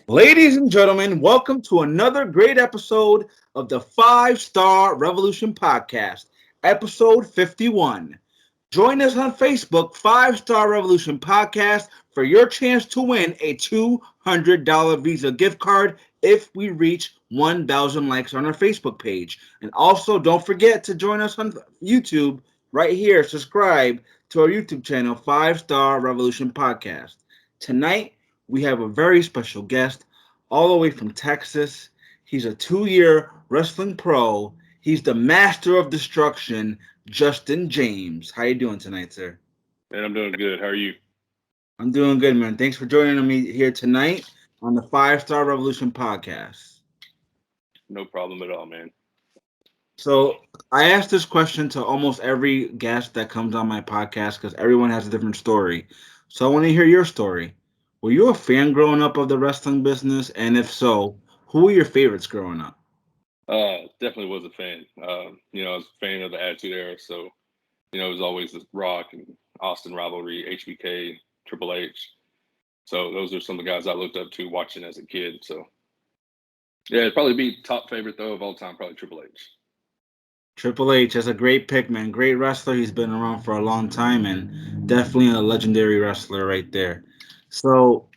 Ladies and gentlemen, welcome to another great episode of the 5 Star Revolution Podcast, episode 51. Join us on Facebook, 5 Star Revolution Podcast, for your chance to win a $200 Visa gift card if we reach 1,000 likes on our Facebook page. And also, don't forget to join us on YouTube right here. Subscribe to our YouTube channel, 5 Star Revolution Podcast. Tonight, we have a very special guest all the way from Texas. He's a 2-year wrestling pro. He's the master of destruction, Justin James. How you doing tonight, sir? Man, I'm doing good. How are you? I'm doing good, man. Thanks for joining me here tonight on the 5 Star Revolution podcast. No problem at all, man. So I ask this question to almost every guest that comes on my podcast because everyone has a different story. So I want to hear your story. Were you a fan growing up of the wrestling business? And if so, who were your favorites growing up? Definitely was a fan. I was a fan of the Attitude Era, so it was always the Rock and Austin rivalry, HBK, Triple H. So those are some of the guys I looked up to watching as a kid. So yeah, it'd probably be top favorite though of all time, probably Triple H. Triple H is a great pick, man. Great wrestler. He's been around for a long time and definitely a legendary wrestler right there. So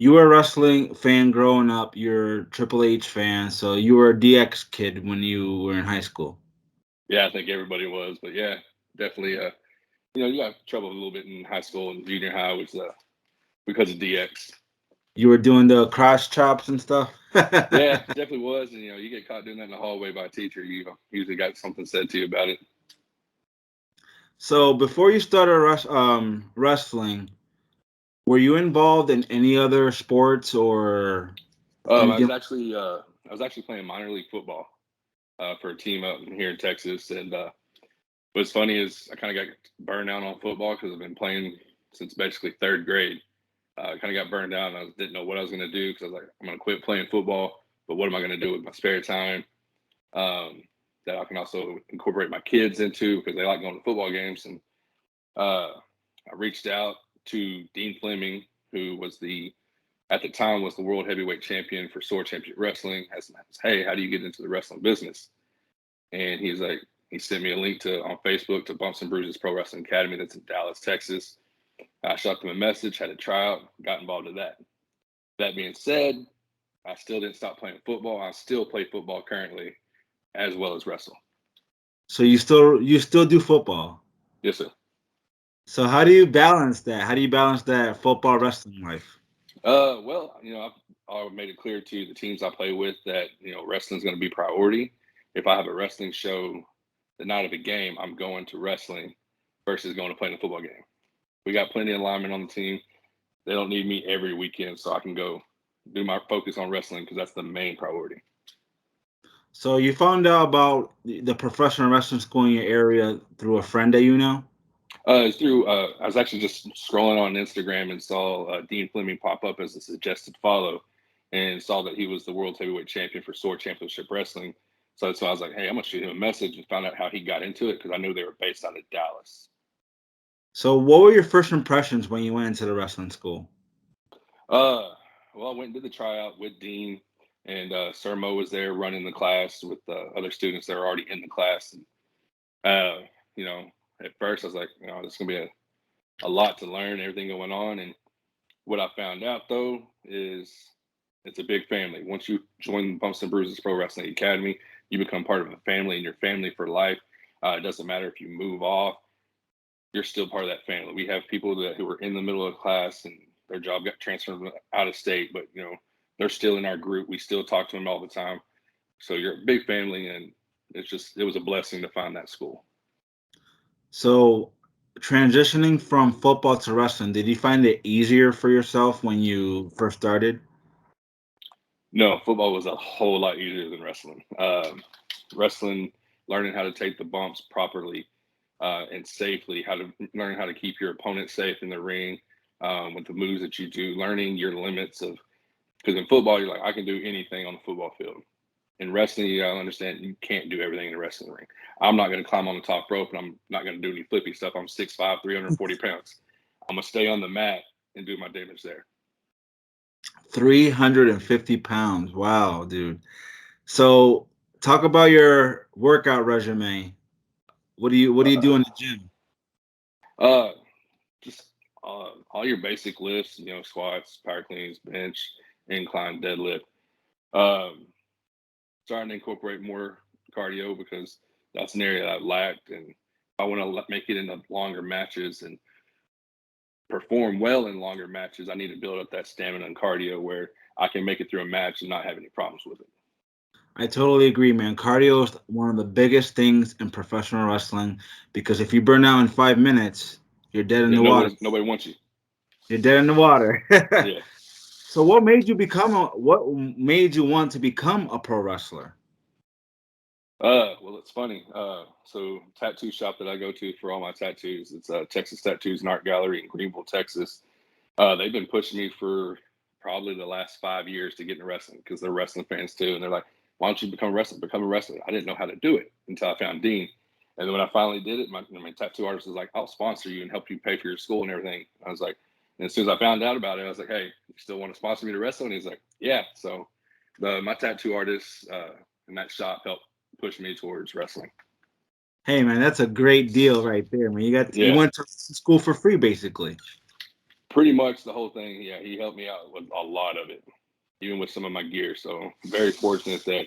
you were a wrestling fan growing up. You're a Triple H fan. So you were a DX kid when you were in high school. Yeah, I think everybody was, but yeah, definitely. You got trouble a little bit in high school and junior high, was because of DX. You were doing the cross chops and stuff. Yeah, definitely was. And you get caught doing that in the hallway by a teacher, you usually got something said to you about it. So before you started wrestling, were you involved in any other sports or Um, I anything? was actually uh, I was actually playing minor league football for a team out here in Texas, and what's funny is I kind of got burned out on football because I've been playing since basically third grade. I kind of got burned out, and I didn't know what I was going to do because I was like, I'm going to quit playing football, but what am I going to do with my spare time? Um, that I can also incorporate my kids into because they like going to football games. And I reached out to Dean Fleming, who was at the time was the world heavyweight champion for Sword Championship Wrestling. Asked, hey, how do you get into the wrestling business? And he sent me a link to on Facebook to Bumps and Bruises Pro Wrestling Academy that's in Dallas, Texas. I shot them a message, had a tryout, got involved in that. That being said, I still didn't stop playing football. I still play football currently, as well as wrestle. So you still do football. Yes, sir. So how do you balance that? How do you balance that football wrestling life? Well, I've made it clear to the teams I play with that wrestling is going to be priority. If I have a wrestling show the night of a game, I'm going to wrestling versus going to play in a football game. We got plenty of linemen on the team. They don't need me every weekend, so I can go do my focus on wrestling because that's the main priority. So you found out about the professional wrestling school in your area through a friend that you know? It's through. I was actually just scrolling on Instagram and saw Dean Fleming pop up as a suggested follow, and saw that he was the world heavyweight champion for Sword Championship Wrestling. So I was like, hey, I'm gonna shoot him a message and found out how he got into it because I knew they were based out of Dallas. So what were your first impressions when you went into the wrestling school? Uh, well, I went and did the tryout with Dean, and Sir Mo was there running the class with other students that were already in the class. And uh, you know, at first I was like, there's gonna be a lot to learn, everything going on. And what I found out though is it's a big family. Once you join Bumps and Bruises Pro Wrestling Academy, you become part of a family and your family for life. It doesn't matter if you move off, you're still part of that family. We have people who were in the middle of class and their job got transferred out of state, but they're still in our group. We still talk to them all the time. So you're a big family, and it was a blessing to find that school. So transitioning from football to wrestling, did you find it easier for yourself when you first started? No, football was a whole lot easier than wrestling. Wrestling, learning how to take the bumps properly and safely, how to learn how to keep your opponent safe in the ring with the moves that you do, learning your limits of because in football you're like I can do anything on the football field. In wrestling, you gotta understand you can't do everything in a wrestling ring. I'm not going to climb on the top rope, and I'm not going to do any flippy stuff. I'm 6'5", 340 pounds. I'm gonna stay on the mat and do my damage there. 350 pounds. Wow, dude. So talk about your workout regimen. What do you do in the gym? Uh, just all your basic lifts, squats, power cleans, bench, incline, deadlift. Um, Starting to incorporate more cardio because that's an area that I've lacked, and I want to make it into longer matches and perform well in longer matches. I need to build up that stamina and cardio where I can make it through a match and not have any problems with it. I totally agree, man. Cardio is one of the biggest things in professional wrestling because if you burn out in 5 minutes, you're dead in Yeah, the water. nobody wants you. You're dead in the water. Yeah. So what made you want to become a pro wrestler? Well, it's funny. So tattoo shop that I go to for all my tattoos, it's Texas Tattoos and Art Gallery in Greenville, Texas. They've been pushing me for probably the last 5 years to get into wrestling because they're wrestling fans too. And they're like, why don't you become a wrestler? Become a wrestler. I didn't know how to do it until I found Dean. And then when I finally did it, my tattoo artist was like, I'll sponsor you and help you pay for your school and everything. I was like, and as soon as I found out about it, I was like, hey, you still want to sponsor me to wrestle? And he's like, yeah. So my tattoo artist in that shop helped push me towards wrestling. Hey, man, that's a great deal right there, man. You Yeah, went to school for free, basically. pretty much the whole thing. Yeah, he helped me out with a lot of it, even with some of my gear. So very fortunate that,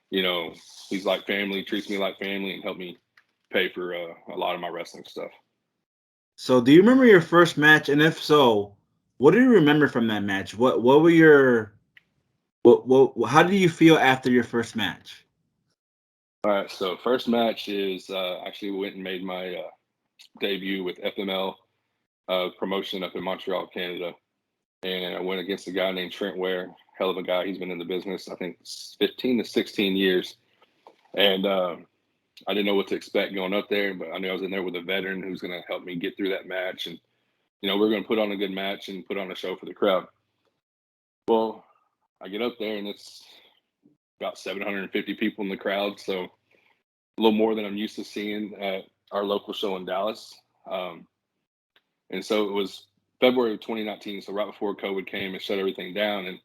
you know, he's like family, treats me like family, and helped me pay for a lot of my wrestling stuff. So, do you remember your first match? And if so, what do you remember from that match? What were your how did you feel after your first match? All right, so first match is actually went and made my debut with FML promotion up in Montreal, Canada, and I went against a guy named Trent Ware. Hell of a guy. He's been in the business, I think, 15 to 16 years, and I didn't know what to expect going up there, but I knew I was in there with a veteran who's going to help me get through that match, and we're going to put on a good match and put on a show for the crowd. Well, I get up there and it's about 750 people in the crowd, so a little more than I'm used to seeing at our local show in Dallas. Um, and so it was February of 2019, so right before COVID came and shut everything down. And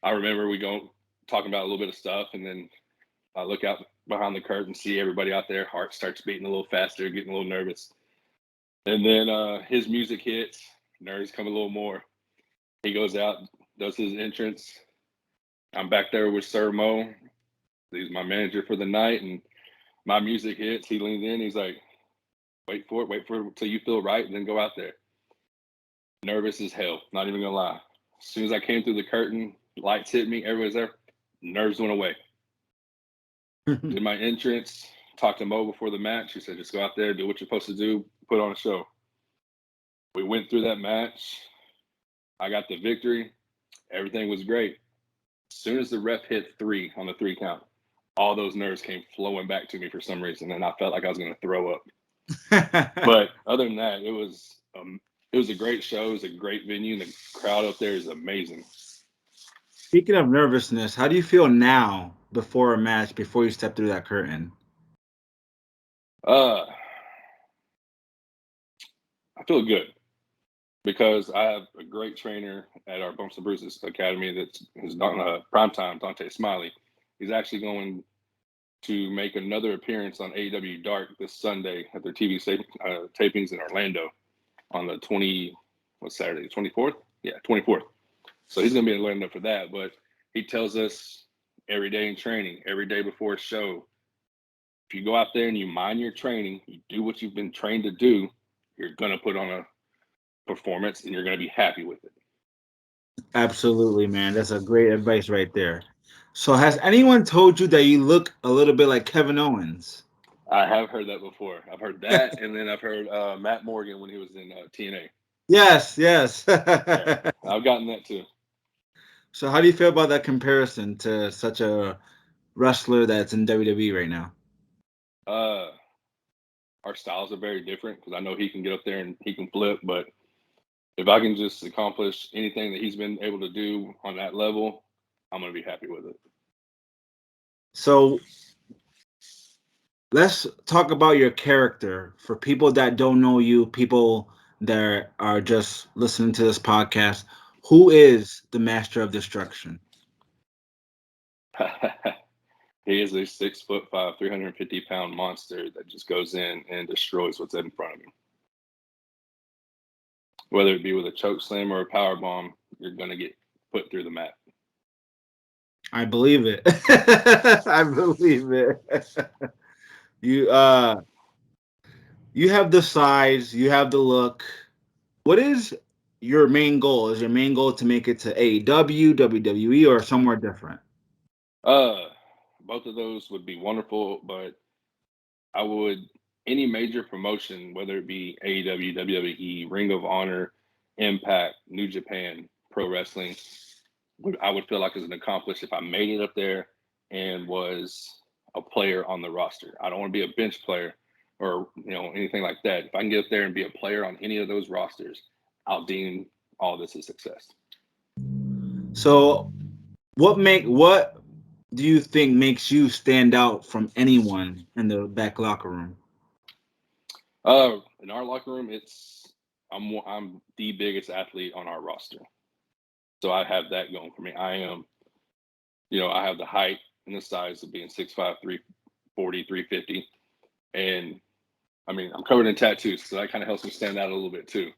I remember we go talking about a little bit of stuff, and then I look out behind the curtain, see everybody out there, heart starts beating a little faster, getting a little nervous. And then his music hits, nerves come a little more. He goes out, does his entrance. I'm back there with Sir Mo. He's my manager for the night, and my music hits. He leans in. He's like, wait for it until you feel right, and then go out there. Nervous as hell, not even gonna lie. As soon as I came through the curtain, lights hit me, everybody's there, nerves went away. Did my entrance, talked to Mo before the match. He said, just go out there, do what you're supposed to do, put on a show. We went through that match. I got the victory. Everything was great. As soon as the ref hit 3 on the 3 count, all those nerves came flowing back to me for some reason, and I felt like I was going to throw up. But other than that, it was a great show. It was a great venue. The crowd up there is amazing. Speaking of nervousness, how do you feel now before a match, before you step through that curtain? Uh, I feel good because I have a great trainer at our Bumps and Bruises Academy that's on primetime, Dante Smiley. He's actually going to make another appearance on AEW Dark this Sunday at their TV tapings in Orlando on the what's Saturday, 24th? Yeah, 24th. So he's going to be in Orlando for that. But he tells us every day in training, every day before a show, if you go out there and you mind your training, you do what you've been trained to do, you're going to put on a performance and you're going to be happy with it. Absolutely, man. That's a great advice right there. So, has anyone told you that you look a little bit like Kevin Owens? I have heard that before. I've heard that, and then I've heard Matt Morgan when he was in TNA. Yes, yes. Yeah, I've gotten that too. So, how do you feel about that comparison to such a wrestler that's in WWE right now? Uh, our styles are very different because I know he can get up there and he can flip, but if I can just accomplish anything that he's been able to do on that level, I'm going to be happy with it. So, let's talk about your character for people that don't know you, people that are just listening to this podcast. Who is the Master of Destruction? He is a 6'5", 350-pound monster that just goes in and destroys what's in front of him. Whether it be with a choke slam or a power bomb, you're gonna get put through the mat. I believe it. I believe it. You you have the size, you have the look. What is your main goal? Is your main goal to make it to AEW, WWE, or somewhere different? Both of those would be wonderful, but I would any major promotion, whether it be AEW, WWE, Ring of Honor, Impact, New Japan, Pro Wrestling, I would feel like as an accomplished if I made it up there and was a player on the roster. I don't want to be a bench player or anything like that. If I can get up there and be a player on any of those rosters, I'll deem all this a success. So, what do you think makes you stand out from anyone in the back locker room? In our locker room, I'm the biggest athlete on our roster. So I have that going for me. I am, I have the height and the size of being 6'5", 340, 350. And I mean, I'm covered in tattoos, so that kind of helps me stand out a little bit too.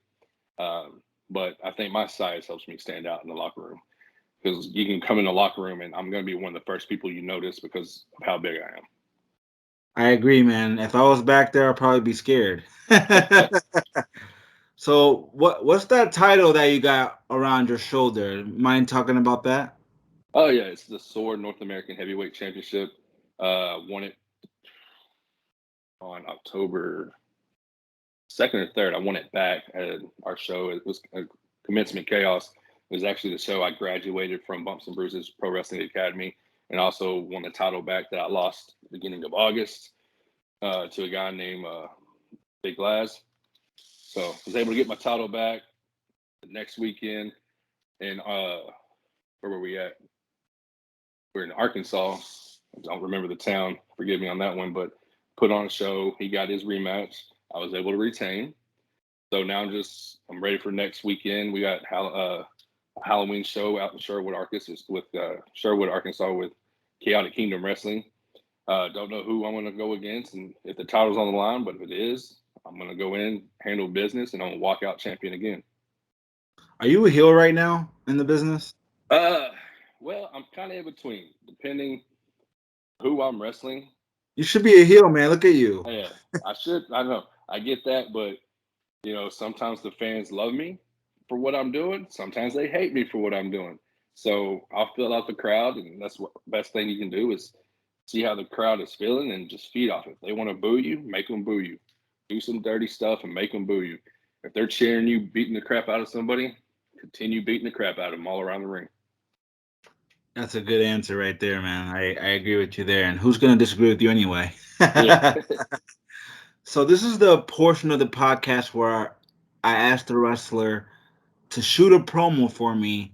But I think my size helps me stand out in the locker room because you can come in the locker room and I'm going to be one of the first people you notice because of how big I am. I agree, man. If I was back there, I'd probably be scared. So, what's that title that you got around your shoulder? Mind talking about that? Oh, yeah. It's the Sword North American Heavyweight Championship. Won it on October 2nd or 3rd. I won it back at our show. It was a Commencement Chaos. It was actually the show I graduated from Bumps and Bruises Pro Wrestling Academy and also won the title back that I lost at the beginning of August to a guy named Big Laz. So I was able to get my title back the next weekend. And where were we at? We're in Arkansas. I don't remember the town. Forgive me on that one, but put on a show. He got his rematch. I was able to retain. So now I'm ready for next weekend. We got a Halloween show out in Sherwood, Arkansas with Chaotic Kingdom Wrestling. Don't know who I'm going to go against and if the title's on the line, but if it is, I'm going to go in, handle business, and I'm going to walk out champion again. Are you a heel right now in the business? Well, I'm kind of in between, depending who I'm wrestling. You should be a heel, man. Look at you. Yeah, I should. I know. I get that, but sometimes the fans love me for what I'm doing. Sometimes they hate me for what I'm doing. So I'll fill out the crowd, and that's what best thing you can do is see how the crowd is feeling and just feed off it. If they want to boo you, make them boo you. Do some dirty stuff and make them boo you. If they're cheering you, beating the crap out of somebody, continue beating the crap out of them all around the ring. That's a good answer right there, man. I agree with you there. And who's going to disagree with you anyway? Yeah. So this is the portion of the podcast where I asked the wrestler to shoot a promo for me,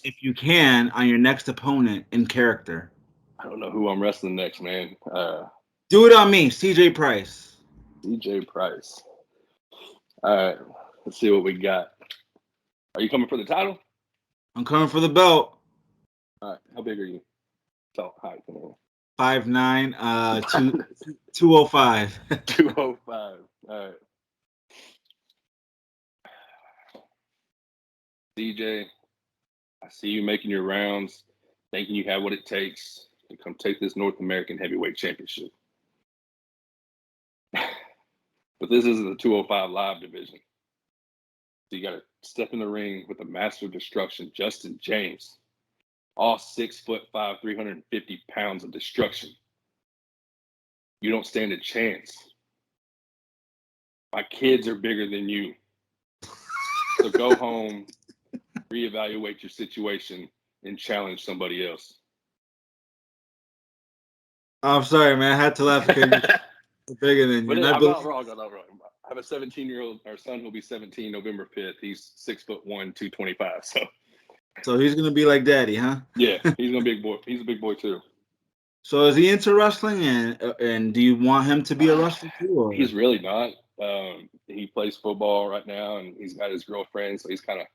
if you can, on your next opponent in character. I don't know who I'm wrestling next, man. Do it on me, CJ Price. CJ Price. All right. Let's see what we got. Are you coming for the title? I'm coming for the belt. All right. How big are you? Tall, height. 5'9", 205. 205. All right. CJ, I see you making your rounds, thinking you have what it takes to come take this North American Heavyweight Championship. But this isn't the 205 live division. So you got to step in the ring with the master of destruction, Justin James. All 6'5", 350 pounds of destruction. You don't stand a chance. My kids are bigger than you. So go home, reevaluate your situation, and challenge somebody else. I'm sorry, man. I had to laugh because you're bigger than you. But And I'm not wrong. I have a 17-year-old. Our son will be 17 November 5th. He's 6'1", 225. So he's gonna be like Daddy, huh? Yeah, he's gonna be a big boy. He's a big boy too. So is he into wrestling, and do you want him to be a wrestler too? Or? He's really not. He plays football right now, and he's got his girlfriend, so he's kind of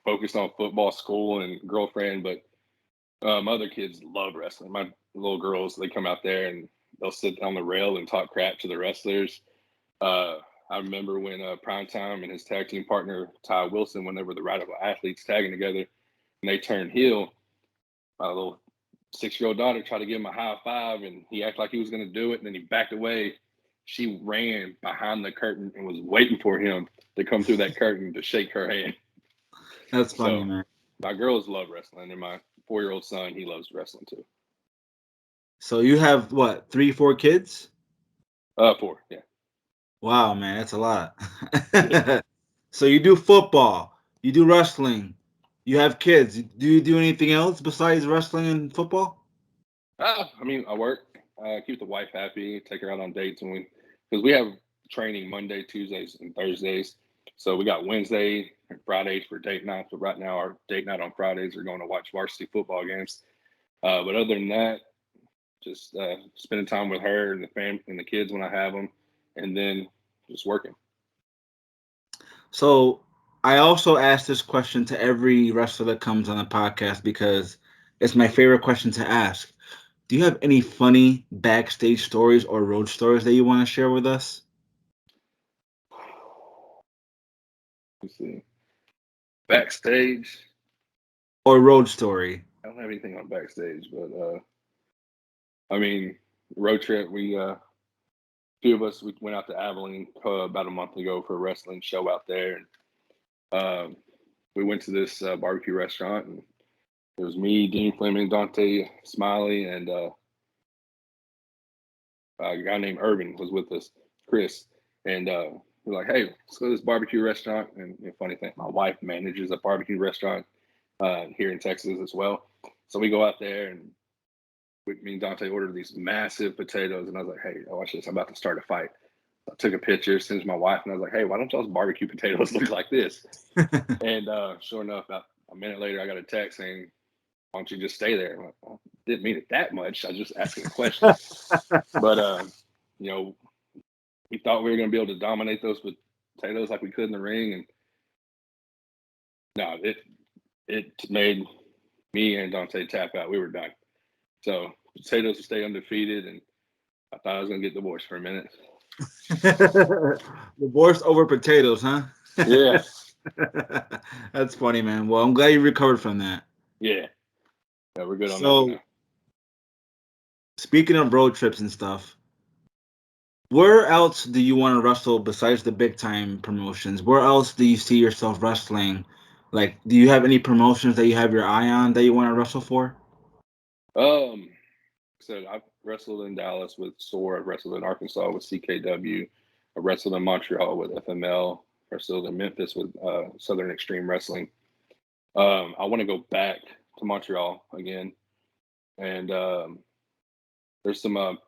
focused on football, school, and girlfriend. But my other kids love wrestling. My little girls, they come out there and they'll sit on the rail and talk crap to the wrestlers. I remember when Primetime and his tag team partner, Ty Wilson, when they were the Radical Athletes tagging together, and they turned heel, my little 6-year-old daughter tried to give him a high five, and he acted like he was going to do it, and then he backed away. She ran behind the curtain and was waiting for him to come through that curtain to shake her hand. That's funny, So, man. My girls love wrestling, and my 4-year-old son, he loves wrestling too. So you have what, 3, 4 kids? 4, yeah. Wow, man, that's a lot. So you do football, you do wrestling, you have kids. Do you do anything else besides wrestling and football? I mean, I work, keep the wife happy, take her out on dates, and because we have training Monday, Tuesdays, and Thursdays. So we got Wednesday and Fridays for date nights. But right now, our date night on Fridays are going to watch varsity football games. But other than that, just spending time with her and the family and the kids when I have them, and then just working. So I also ask this question to every wrestler that comes on the podcast because it's my favorite question to ask. Do you have any funny backstage stories or road stories that you want to share with us? Let's see. Backstage. Or road story? I don't have anything on backstage, but I mean, road trip. Few of us, we went out to Abilene about a month ago for a wrestling show out there, and we went to this barbecue restaurant, and it was me, Dean Fleming, Dante Smiley, and a guy named Irvin was with us, Chris, and we're like, hey, let's go to this barbecue restaurant. And funny thing, my wife manages a barbecue restaurant here in Texas as well. So we go out there, and me and Dante ordered these massive potatoes, and I was like, hey, watch this, I'm about to start a fight. I took a picture, sent it to my wife, and I was like, hey, why don't y'all's barbecue potatoes look like this? And sure enough, about a minute later, I got a text saying, why don't you just stay there? I'm like, well, didn't mean it that much. I was just asking a question. But, we thought we were going to be able to dominate those potatoes like we could in the ring. And no, it made me and Dante tap out. We were done. So potatoes would stay undefeated, and I thought I was going to get divorced for a minute. Divorce over potatoes, huh? Yeah. That's funny, man. Well, I'm glad you recovered from that. Yeah. Yeah, we're good on that So, now. speaking of road trips and stuff, where else do you want to wrestle besides the big time promotions? Where else do you see yourself wrestling? Like, do you have any promotions that you have your eye on that you want to wrestle for? So I've wrestled in Dallas with SOAR. I've wrestled in Arkansas with CKW. I wrestled in Montreal with FML. Wrestled in Memphis with Southern Extreme Wrestling. I want to go back to Montreal again. And there's some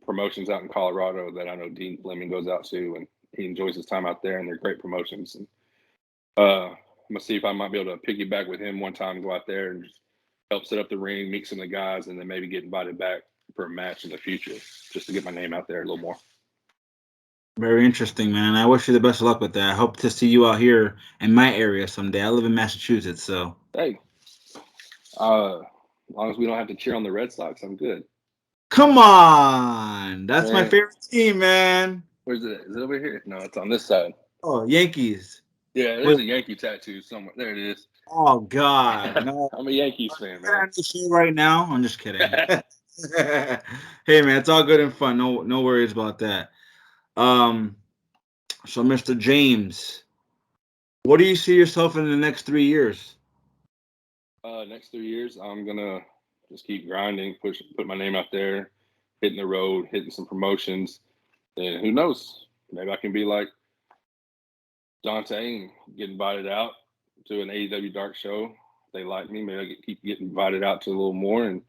promotions out in Colorado that I know Dean Fleming goes out to, and he enjoys his time out there, and they're great promotions. And I'm going to see if I might be able to piggyback with him one time, go out there and just help set up the ring, meet some of the guys, and then maybe get invited back for a match in the future, just to get my name out there a little more. Very interesting, man. I wish you the best of luck with that. I hope to see you out here in my area someday. I live in Massachusetts, so. Hey, as long as we don't have to cheer on the Red Sox, I'm good. Come on! That's my Man. favorite team, man. Where's it? Is it over here? No, it's on this side. Oh, Yankees. Yeah, there's a Yankee tattoo somewhere. There it is. Oh, God. No. I'm a Yankees fan, man. Right now? I'm just kidding. Hey, man, it's all good and fun. No worries about that. So Mr. James, what do you see yourself in the next 3 years? Next 3 years, I'm gonna just keep grinding, put my name out there, hitting the road, hitting some promotions, and who knows? Maybe I can be like Dante and get invited out to an AEW Dark show. If they like me, maybe I keep getting invited out to a little more and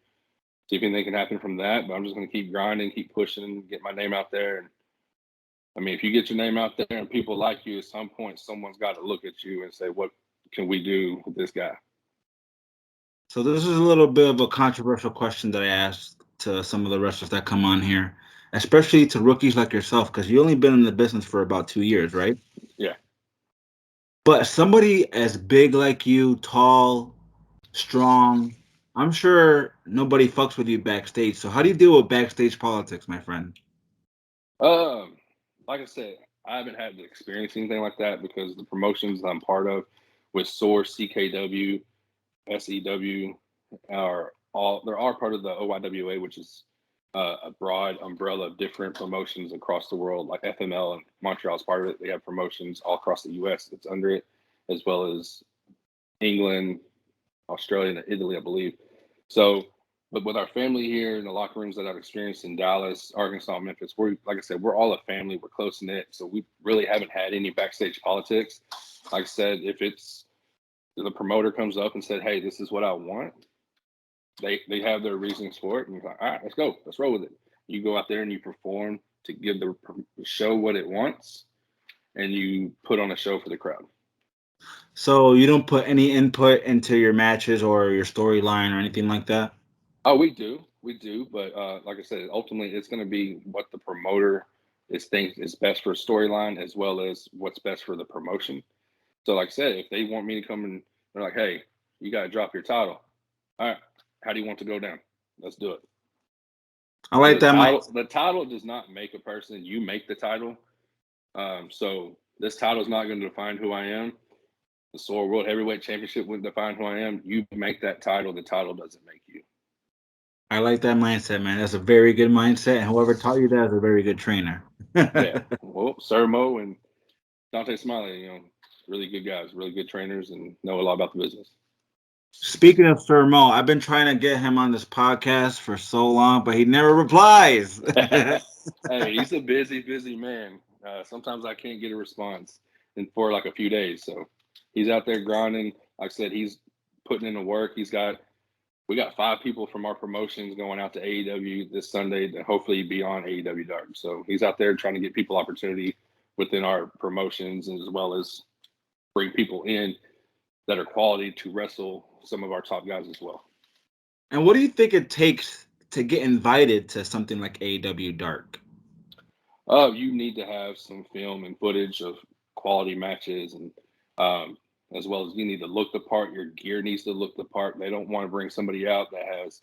see if anything can happen from that. But I'm just gonna keep grinding, keep pushing, get my name out there. And I mean, if you get your name out there and people like you, at some point, someone's got to look at you and say, what can we do with this guy? So this is a little bit of a controversial question that I asked to some of the wrestlers that come on here, especially to rookies like yourself, because you only been in the business for about 2 years, right? Yeah. But somebody as big like you, tall, strong, I'm sure nobody fucks with you backstage. So how do you deal with backstage politics, my friend? Um, like I said, I haven't had to experience anything like that because the promotions that I'm part of with Source, CKW, SEW they're all part of the OYWA, which is a broad umbrella of different promotions across the world. Like FML and Montreal is part of it. They have promotions all across the U.S. that's under it, as well as England, Australia, and Italy, I believe. So, but with our family here in the locker rooms that I've experienced in Dallas, Arkansas, Memphis, we're like I said, we're all a family. We're close knit, so we really haven't had any backstage politics. Like I said, if the promoter comes up and said, "Hey, this is what I want," they have their reasons for it, and you're like, "All right, let's go, let's roll with it." You go out there and you perform to give the show what it wants, and you put on a show for the crowd. So you don't put any input into your matches or your storyline or anything like that? Oh, we do, but like I said, ultimately it's going to be what the promoter is thinks is best for a storyline, as well as what's best for the promotion. So, like I said, if they want me to come and they're like, "Hey, you got to drop your title," all right, how do you want to go down? Let's do it. I like that mindset. The title does not make a person. You make the title. So this title is not going to define who I am. The SOAR World Heavyweight Championship wouldn't define who I am. You make that title. The title doesn't make you. I like that mindset, man. That's a very good mindset, and whoever taught you that is a very good trainer. Yeah. Well, Sir Mo and Dante Smiley, really good guys, really good trainers, and know a lot about the business. Speaking of Sir Mo, I've been trying to get him on this podcast for so long, but he never replies. Hey, he's a busy, busy man. Sometimes I can't get a response for like a few days. So he's out there grinding. Like I said, he's putting in the work. We got 5 people from our promotions going out to AEW this Sunday to hopefully be on AEW Dark. So he's out there trying to get people opportunity within our promotions, as well as bring people in that are quality to wrestle some of our top guys as well. And what do you think it takes to get invited to something like AEW Dark? You need to have some film and footage of quality matches, and as well as you need to look the part. Your gear needs to look the part. They don't want to bring somebody out that has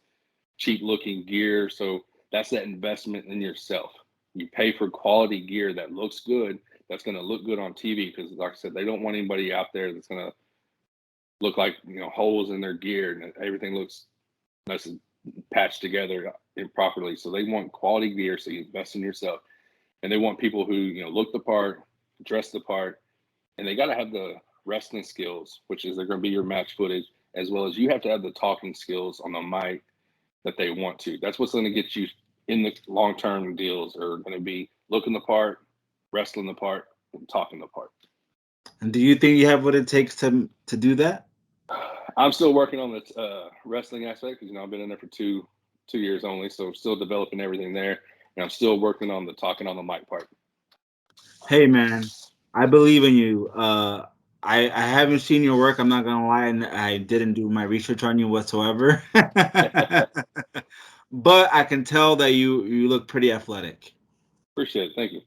cheap looking gear. So that's that investment in yourself. You pay for quality gear that looks good, that's going to look good on TV, because like I said, they don't want anybody out there that's going to look like holes in their gear and everything looks nice and patched together improperly. So they want quality gear, so you invest in yourself, and they want people who look the part, dress the part, and they got to have the wrestling skills, which is they're going to be your match footage, as well as you have to have the talking skills on the mic that they want to. That's what's going to get you in the long-term deals, are going to be looking the part, wrestling the part, and talking the part. And do you think you have what it takes to do that? I'm still working on the wrestling aspect because I've been in there for two years only, so I'm still developing everything there, and I'm still working on the talking on the mic part. Hey, man, I believe in you. I haven't seen your work. I'm not gonna lie, and I didn't do my research on you whatsoever. But I can tell that you look pretty athletic. Appreciate it. Thank you.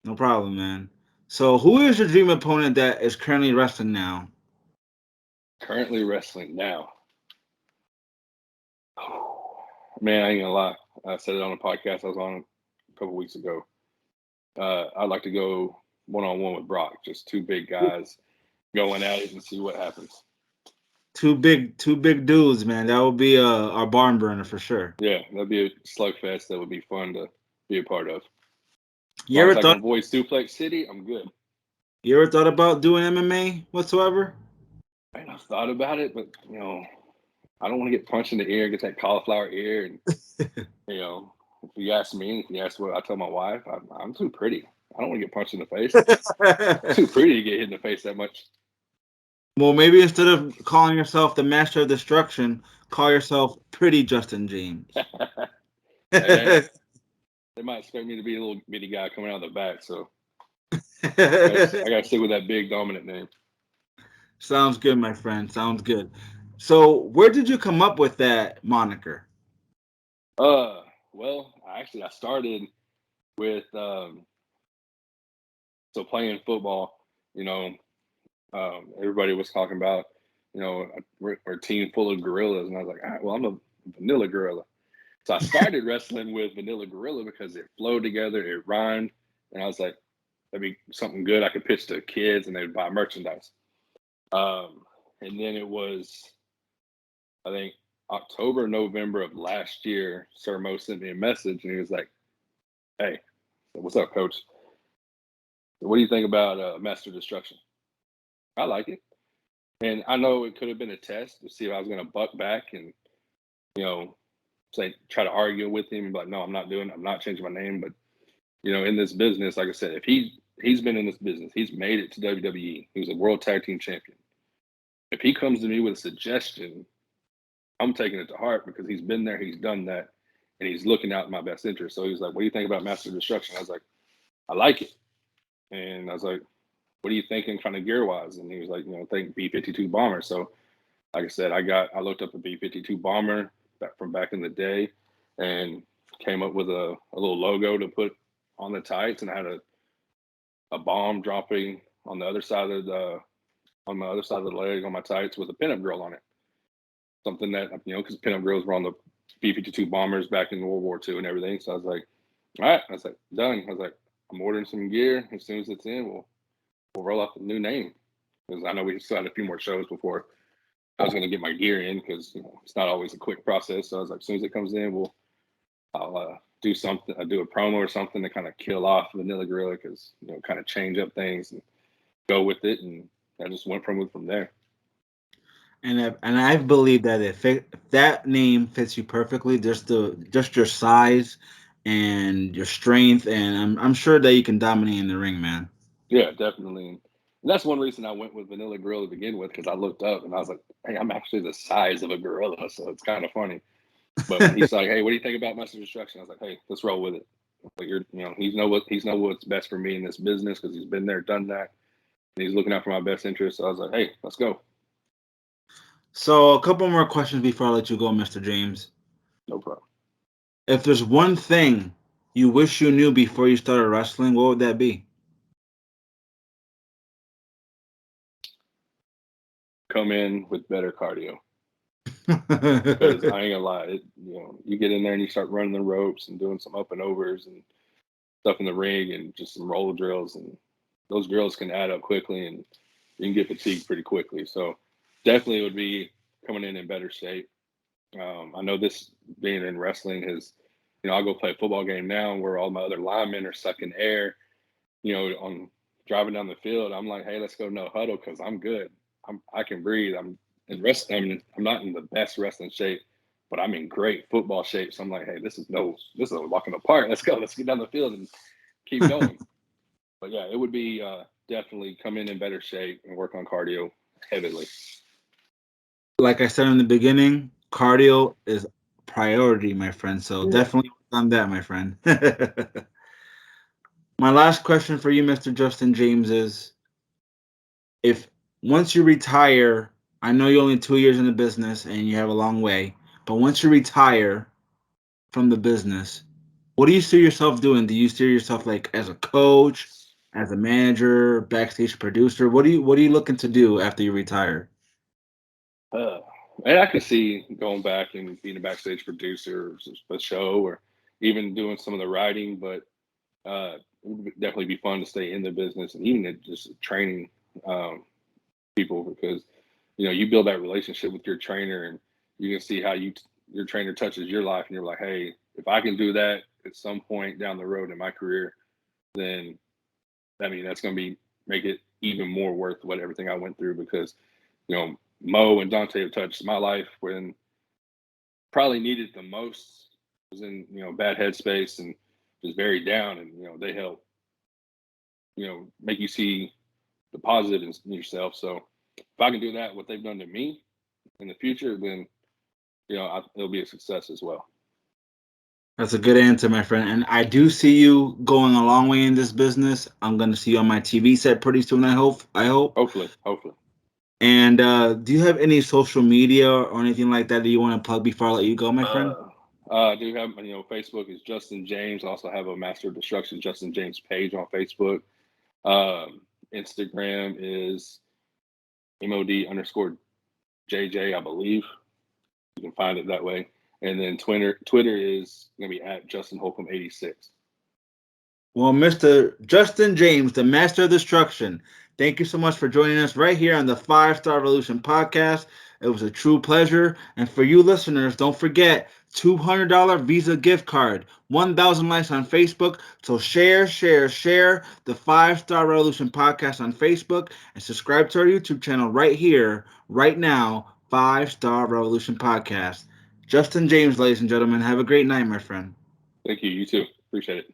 No problem, man. So, who is your dream opponent that is currently wrestling now? Currently wrestling now. Man, I ain't gonna lie. I said it on a podcast I was on a couple weeks ago. I'd like to go one-on-one with Brock. Just 2 big guys going at it and see what happens. Two big dudes, man. That would be our barn burner for sure. Yeah, that'd be a slugfest. That would be fun to be a part of. As You long ever as I thought can avoid Suplex City, I'm good. you ever thought about doing MMA whatsoever? And I've thought about it, but I don't want to get punched in the ear, get that cauliflower ear, and if you ask me, if you ask what I tell my wife, I'm too pretty. I don't want to get punched in the face. Too pretty to get hit in the face that much. Well, maybe instead of calling yourself the Master of Destruction, call yourself Pretty Justin James. Hey, they might expect me to be a little bitty guy coming out of the back, so I got to stick with that big dominant name. Sounds good, my friend. Sounds good. So, where did you come up with that moniker? Well, I started with so playing football. Everybody was talking about, we're a team full of gorillas, and I was like, all right, well, I'm a vanilla gorilla. So I started wrestling with Vanilla Gorilla because it flowed together, it rhymed, and I was like, that'd be something good I could pitch to kids, and they'd buy merchandise. And then it was, I think, October, November of last year. Sir Mo sent me a message, and he was like, "Hey, what's up, Coach? What do you think about Master Destruction?" I like it, and I know it could have been a test to see if I was going to buck back and you know say try to argue with him, but no, I'm not changing my name. But in this business, like I said, if he's been in this business, he's made it to WWE. He was a world tag team champion. If he comes to me with a suggestion, I'm taking it to heart because he's been there, he's done that, and he's looking out in my best interest. So he's like, "What do you think about Master Destruction?" I was like, "I like it," and I was like, "What are you thinking, kind of gear wise?" And he was like, "Think B-52 bomber." So, like I said, I looked up a B-52 bomber from back in the day, and came up with a little logo to put on the tights, and I had a bomb dropping on the other side of the on my other side of the leg on my tights with a pinup girl on it. Something that because pinup girls were on the B-52 bombers back in World War II and everything. So I was like, all right. I was like, done. I was like, I'm ordering some gear. As soon as it's in, we'll roll out the new name because I know we still had a few more shows before I was going to get my gear in because it's not always a quick process. So I was like, as soon as it comes in, I'll do something. I do a promo or something to kind of kill off Vanilla Gorilla because kind of change up things and go with it, and I just went from there. And I believe that if that name fits you perfectly, just your size and your strength, and I'm sure that you can dominate in the ring, man. Yeah, definitely. And that's one reason I went with Vanilla Gorilla to begin with because I looked up and I was like, hey, I'm actually the size of a gorilla, so it's kind of funny. But when he's like, hey, what do you think about Master Destruction? I was like, hey, let's roll with it. But he's know what's best for me in this business because he's been there, done that, and he's looking out for my best interest. So I was like, hey, let's go. So a couple more questions before I let you go, Mr. James. No problem. If there's one thing you wish you knew before you started wrestling, what would that be? Come in with better cardio. Because I ain't gonna lie, you get in there and you start running the ropes and doing some up and overs and stuff in the ring and just some roller drills, and those drills can add up quickly and you can get fatigued pretty quickly. So definitely it would be coming in better shape. I know this being in wrestling is, I'll go play a football game now where all my other linemen are sucking air, on driving down the field. I'm like, hey, let's go no huddle because I'm good. I can breathe. I'm not in the best wrestling shape, but I'm in great football shape. So I'm like, hey, this is a walk in the park. Let's go. Let's get down the field and keep going. But yeah, it would be definitely come in better shape and work on cardio heavily. Like I said in the beginning, cardio is priority, my friend. So definitely work on that, my friend. My last question for you, Mr. Justin James, is if once you retire, I know you're only 2 years in the business and you have a long way, but once you retire from the business, what do you see yourself doing? Do you see yourself like as a coach, as a manager, backstage producer? What are you looking to do after you retire? Uh, and I could see going back and being a backstage producer of a show or even doing some of the writing, but it would definitely be fun to stay in the business and even just training um, people because you build that relationship with your trainer and you can see how your trainer touches your life and you're like, hey, if I can do that at some point down the road in my career, then that's going to be make it even more worth what everything I went through because Mo and Dante have touched my life when probably needed the most. Was in bad headspace and just very down, and they help make you see the positive in yourself. So if I can do that, what they've done to me in the future, then it'll be a success as well. That's a good answer, my friend. And I do see you going a long way in this business. I'm going to see you on my TV set pretty soon, I hope. Hopefully. And do you have any social media or anything like that you want to plug before I let you go, my friend? I do have, Facebook is Justin James. I also have a Master of Destruction Justin James page on Facebook. Instagram is MOD_JJ, I believe. You can find it that way. And then Twitter is going to be at Justin Holcomb 86. Well, Mr. Justin James, the master of destruction, thank you so much for joining us right here on the 5-Star Revolution podcast. It was a true pleasure. And for you listeners, don't forget, $200 Visa gift card, 1,000 likes on Facebook. So share the 5-Star Revolution podcast on Facebook and subscribe to our YouTube channel right here, right now, 5-Star Revolution podcast. Justin James, ladies and gentlemen, have a great night, my friend. Thank you. You too. Appreciate it.